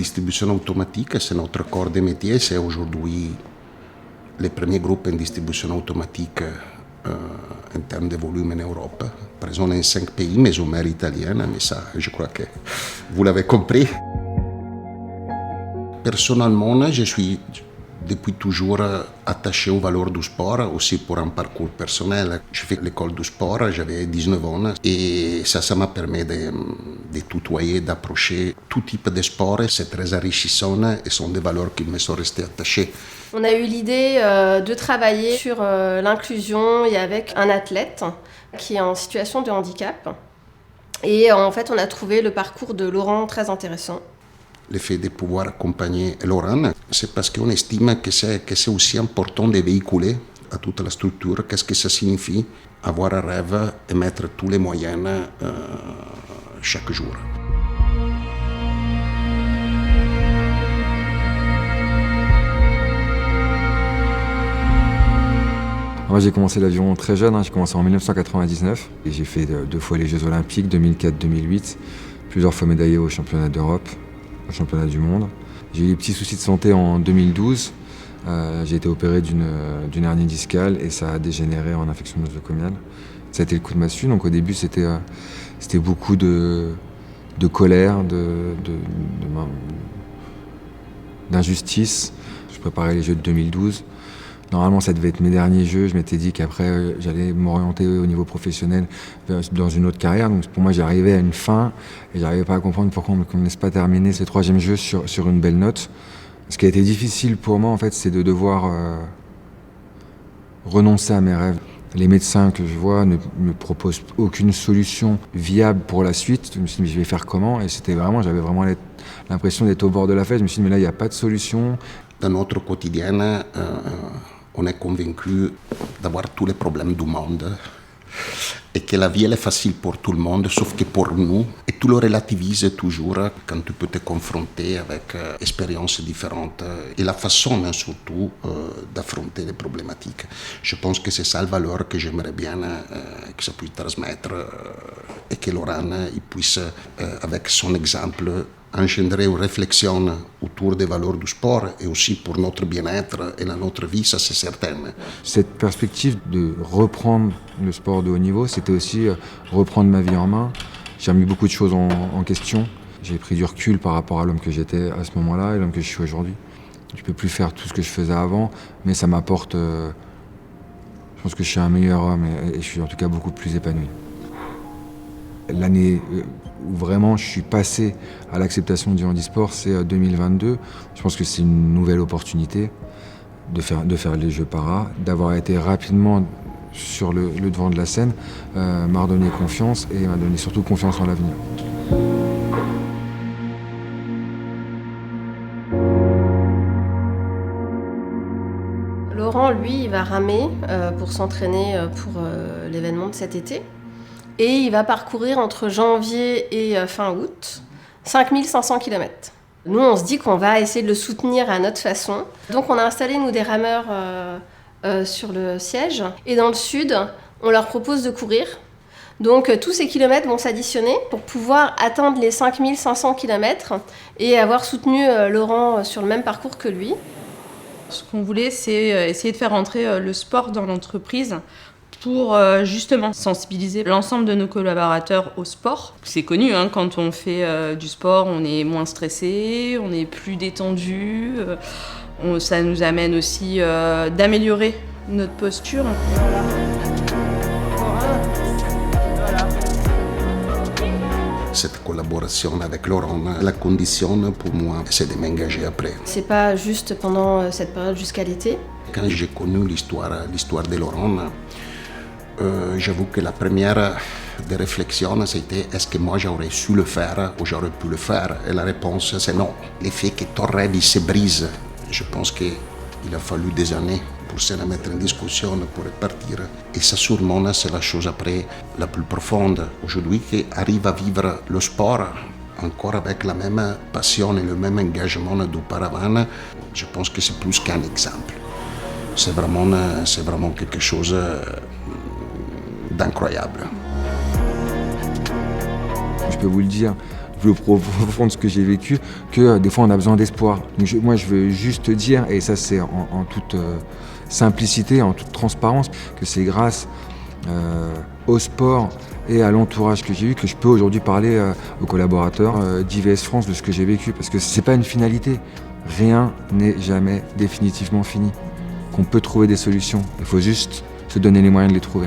distribution automatique, c'est notre corps de métier. C'est aujourd'hui les premiers groupes en distribution automatique en termes de volume en Europe. Présents dans 5 pays, mais aux mères italiennes, mais ça, je crois que vous l'avez compris. Personnellement, je suis depuis toujours attaché aux valeurs du sport, aussi pour un parcours personnel. Je fais l'école du sport, j'avais 19 ans et ça m'a permis de tutoyer, d'approcher tout type de sport. C'est très enrichissant et sont des valeurs qui me sont restées attachées. On a eu l'idée de travailler sur l'inclusion et avec un athlète qui est en situation de handicap. Et en fait, on a trouvé le parcours de Laurent très intéressant. Le fait de pouvoir accompagner Laurent, c'est parce qu'on estime que c'est aussi important de véhiculer à toute la structure qu'est-ce que ça signifie avoir un rêve et mettre tous les moyens chaque jour. Moi, j'ai commencé l'aviron très jeune, j'ai commencé en 1999 et j'ai fait 2 fois les Jeux Olympiques, 2004-2008, plusieurs fois médaillé aux championnats d'Europe, au championnat du monde. J'ai eu des petits soucis de santé en 2012. J'ai été opéré d'une hernie discale et ça a dégénéré en infection nosocomiale. Ça a été le coup de massue. Donc au début, c'était beaucoup de colère, d'injustice. Je préparais les Jeux de 2012. Normalement, ça devait être mes derniers Jeux. Je m'étais dit qu'après, j'allais m'orienter au niveau professionnel dans une autre carrière. Donc pour moi, j'arrivais à une fin et j'arrivais pas à comprendre pourquoi on ne laisse pas terminer ces 3e Jeux sur une belle note. Ce qui a été difficile pour moi, en fait, c'est de devoir renoncer à mes rêves. Les médecins que je vois ne me proposent aucune solution viable pour la suite. Je me suis dit, mais je vais faire comment? Et j'avais vraiment l'impression d'être au bord de la fête. Je me suis dit, mais là, il n'y a pas de solution. Dans notre quotidien, on est convaincu d'avoir tous les problèmes du monde et que la vie elle est facile pour tout le monde, sauf que pour nous, et tu le relativises toujours quand tu peux te confronter avec expériences différentes et la façon surtout d'affronter les problématiques. Je pense que c'est ça la valeur que j'aimerais bien que ça puisse transmettre et que Laurent il puisse, avec son exemple, engendrer une réflexion autour des valeurs du sport et aussi pour notre bien-être et notre vie, ça c'est certain. Cette perspective de reprendre le sport de haut niveau, c'était aussi reprendre ma vie en main. J'ai remis beaucoup de choses en question. J'ai pris du recul par rapport à l'homme que j'étais à ce moment-là et l'homme que je suis aujourd'hui. Je ne peux plus faire tout ce que je faisais avant, mais ça m'apporte... je pense que je suis un meilleur homme et je suis en tout cas beaucoup plus épanoui. L'année où vraiment je suis passé à l'acceptation du handisport, c'est 2022. Je pense que c'est une nouvelle opportunité de faire les Jeux para, d'avoir été rapidement sur le devant de la scène, m'a redonné confiance et m'a donné surtout confiance en l'avenir. Laurent, lui, il va ramer pour s'entraîner pour l'événement de cet été. Et il va parcourir entre janvier et fin août 5500 km. Nous, on se dit qu'on va essayer de le soutenir à notre façon. Donc on a installé, nous, des rameurs sur le siège. Et dans le sud, on leur propose de courir. Donc tous ces kilomètres vont s'additionner pour pouvoir atteindre les 5500 km et avoir soutenu Laurent sur le même parcours que lui. Ce qu'on voulait, c'est essayer de faire entrer le sport dans l'entreprise pour justement sensibiliser l'ensemble de nos collaborateurs au sport. C'est connu, quand on fait du sport, on est moins stressé, on est plus détendu. Ça nous amène aussi d'améliorer notre posture. Cette collaboration avec Laurent, la condition pour moi, c'est de m'engager après. C'est pas juste pendant cette période jusqu'à l'été. Quand j'ai connu l'histoire de Laurent, j'avoue que la première des réflexions, c'était est-ce que moi j'aurais su le faire ou j'aurais pu le faire? Et la réponse, c'est non. Le fait que ton rêve se brise, je pense qu'il a fallu des années pour se remettre en discussion, pour repartir. Et ça, sûrement, c'est la chose après la plus profonde. Aujourd'hui, qui arrive à vivre le sport encore avec la même passion et le même engagement d'auparavant, je pense que c'est plus qu'un exemple. C'est vraiment quelque chose d'incroyable. Je peux vous le dire, plus profond de ce que j'ai vécu, que des fois on a besoin d'espoir. Donc moi je veux juste dire, et ça c'est en toute simplicité, en toute transparence, que c'est grâce au sport et à l'entourage que j'ai eu que je peux aujourd'hui parler aux collaborateurs d'IVS France de ce que j'ai vécu, parce que c'est pas une finalité. Rien n'est jamais définitivement fini. Qu'on peut trouver des solutions, il faut juste se donner les moyens de les trouver.